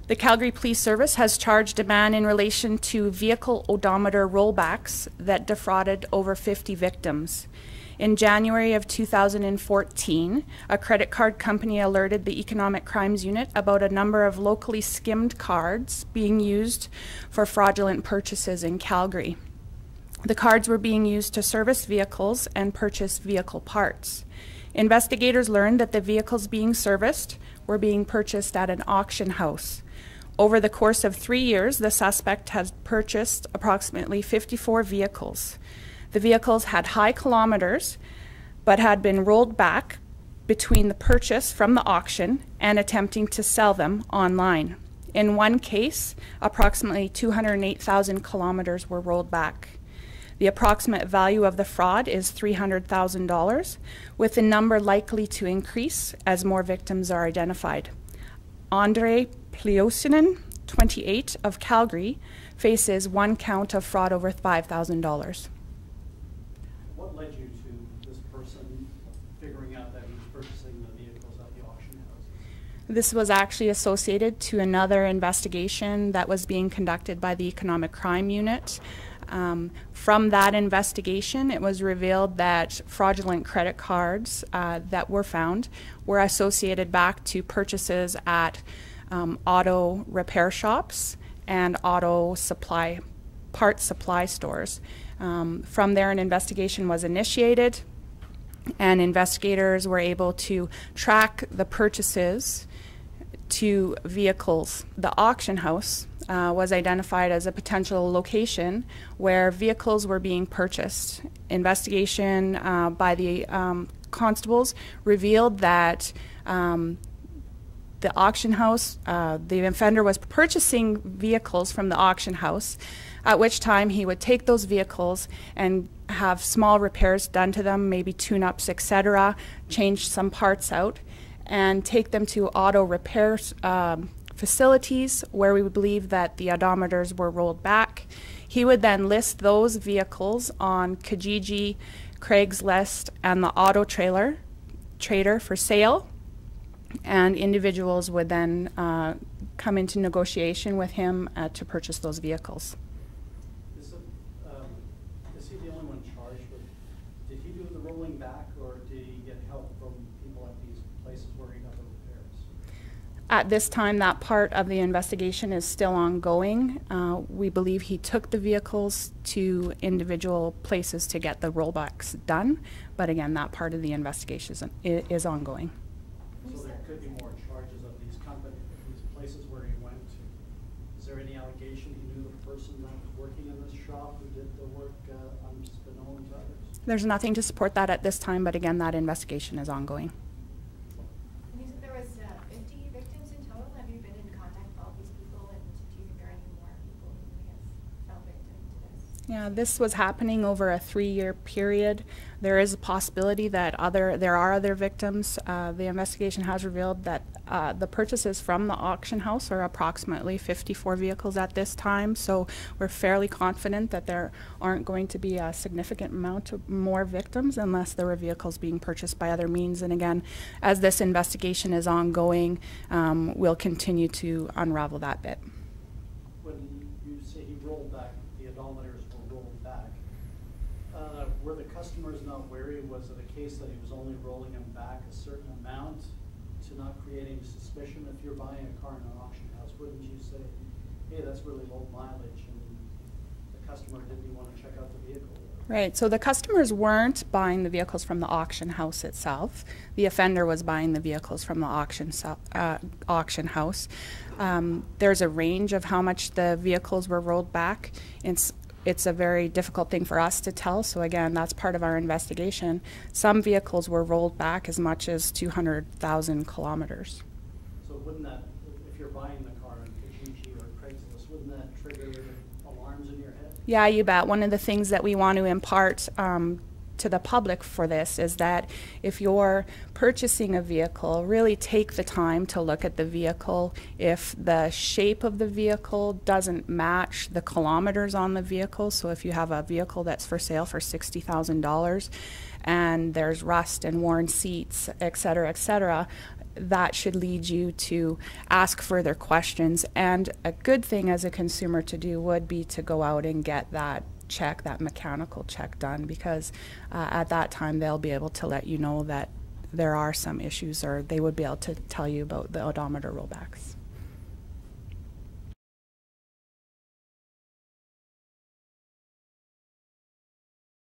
The Calgary Police Service has charged a man in relation to vehicle odometer rollbacks that defrauded over 50 victims. In January of 2014, a credit card company alerted the Economic Crimes Unit about a number of locally skimmed cards being used for fraudulent purchases in Calgary. The cards were being used to service vehicles and purchase vehicle parts. Investigators learned that the vehicles being serviced were being purchased at an auction house. Over the course of 3 years, the suspect has purchased approximately 54 vehicles. The vehicles had high kilometers, but had been rolled back between the purchase from the auction and attempting to sell them online. In one case, approximately 208,000 kilometers were rolled back. The approximate value of the fraud is $300,000, with the number likely to increase as more victims are identified. Andre Pliosinen, 28, of Calgary, faces 1 count of fraud over $5,000. What led you to this person figuring out that he was purchasing the vehicles at the auction house? This was actually associated to another investigation that was being conducted by the Economic Crime Unit. From that investigation, it was revealed that fraudulent credit cards that were found were associated back to purchases at auto repair shops and auto supply, parts supply stores. From there, an investigation was initiated, and investigators were able to track the purchases to vehicles. The auction house was identified as a potential location where vehicles were being purchased. Investigation by the constables revealed that the auction house, the offender was purchasing vehicles from the auction house, at which time he would take those vehicles and have small repairs done to them, maybe tune-ups, etc., change some parts out, and take them to auto repair facilities where we believe that the odometers were rolled back. He would then list those vehicles on Kijiji, Craigslist, and the Auto Trader for sale, and individuals would then come into negotiation with him to purchase those vehicles. Is he the only one charged with? Did he do the rolling back, or did he get help from people at these places where he got the repairs? At this time, that part of the investigation is still ongoing. We believe he took the vehicles to individual places to get the rollbacks done, but again, that part of the investigation is ongoing. So there could be more charges of these companies, these places where he went to. Is there any allegation he knew the person that was working in this shop who did the work unbeknown to others? There's nothing to support that at this time, but again, that investigation is ongoing. And you said there was 50 victims in total. Have you been in contact with all these people, and do you think there are any more people who may have fell victim to this? Yeah, this was happening over a 3-year period. There is a possibility that there are other victims. The investigation has revealed that the purchases from the auction house are approximately 54 vehicles at this time, so we're fairly confident that there aren't going to be a significant amount of more victims unless there were vehicles being purchased by other means. And again, as this investigation is ongoing, we'll continue to unravel that bit. When you say he rolled back, the odometers were rolled back, were the customers not wary? Was it a case that he was only rolling them back a certain amount to not create any suspicion? If you're buying a car in an auction house, wouldn't you say, hey, that's really low mileage, and the customer didn't want to check out the vehicle? Right, so the customers weren't buying the vehicles from the auction house itself. The offender was buying the vehicles from the auction house. There's a range of how much the vehicles were rolled back. It's a very difficult thing for us to tell, so again, that's part of our investigation. Some vehicles were rolled back as much as 200,000 kilometers. So wouldn't that, if you're buying the car on Kijiji or Craigslist, wouldn't that trigger alarms in your head? Yeah, you bet. One of the things that we want to impart to the public for this is that if you're purchasing a vehicle, really take the time to look at the vehicle. If the shape of the vehicle doesn't match the kilometers on the vehicle, so if you have a vehicle that's for sale for $60,000 and there's rust and worn seats, et cetera, that should lead you to ask further questions. And a good thing as a consumer to do would be to go out and get that check, that mechanical check done, because at that time they'll be able to let you know that there are some issues, or they would be able to tell you about the odometer rollbacks.